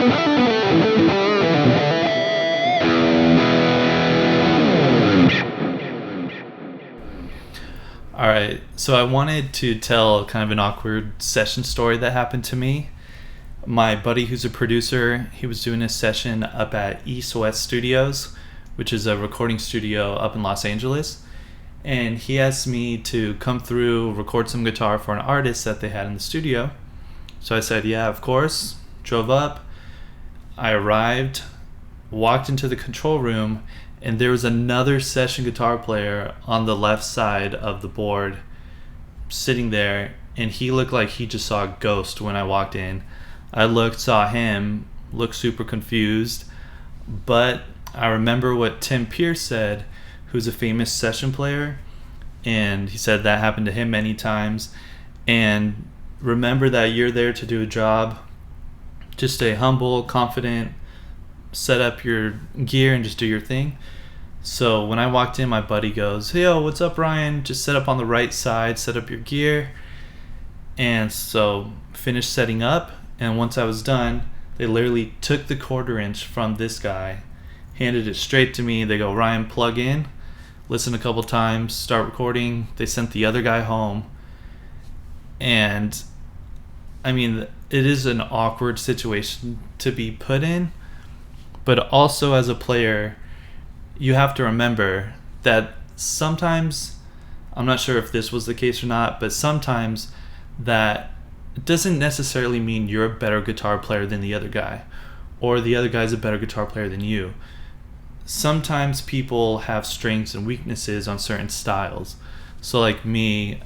All right, so I wanted to tell kind of an awkward session story that happened to me. My buddy, who's a producer, he was doing a session up at East West Studios, which is a recording studio up in Los Angeles. And he asked me to come through, record some guitar for an artist that they had in the studio. So I said, yeah, of course. Drove up. I arrived, walked into the control room, and there was another session guitar player on the left side of the board sitting there, and he looked like he just saw a ghost when I walked in. I looked, saw him, looked super confused, but I remember what Tim Pierce said, who's a famous session player, and he said that happened to him many times. And remember that you're there to do a job. Just stay humble, confident, set up your gear and just do your thing. So when I walked in, my buddy goes, "Hey, yo, what's up, Ryan? Just set up on the right side, set up your gear." And so finished setting up, and once I was done, they literally took the 1/4 inch from this guy, handed it straight to me. They go, "Ryan, plug in, listen a couple times, start recording." They sent the other guy home. And I mean, it is an awkward situation to be put in, but also as a player, you have to remember that sometimes, I'm not sure if this was the case or not, but sometimes that doesn't necessarily mean you're a better guitar player than the other guy, or the other guy's a better guitar player than you. Sometimes people have strengths and weaknesses on certain styles. So like me,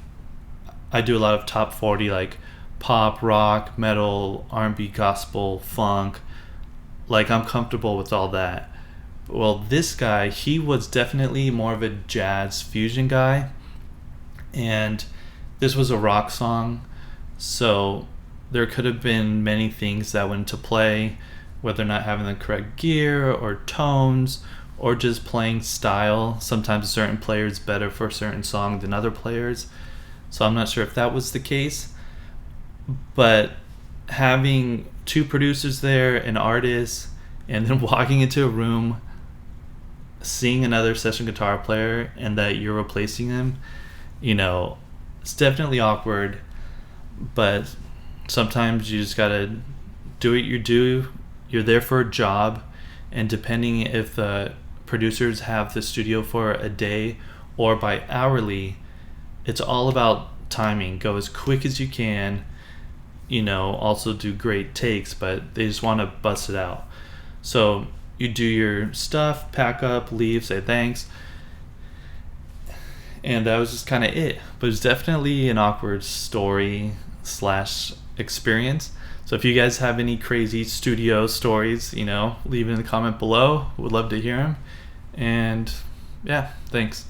I do a lot of top 40, like pop, rock, metal, R&B, gospel, funk. Like, I'm comfortable with all that. Well, this guy, he was definitely more of a jazz fusion guy, and this was a rock song, so there could have been many things that went into play, whether or not having the correct gear or tones or just playing style. Sometimes a certain player is better for a certain song than other players, so I'm not sure if that was the case. But having two producers there, an artist, and then walking into a room, seeing another session guitar player and that you're replacing them, it's definitely awkward. But sometimes you just gotta do what you do. You're there for a job, and depending if the producers have the studio for a day or by hourly, it's all about timing. Go as quick as you can, also do great takes, but they just want to bust it out. So you do your stuff, pack up, leave, say thanks, and that was just kind of it. But it's definitely an awkward story / experience. So if you guys have any crazy studio stories, leave it in the comment below. Would love to hear them. And yeah, thanks.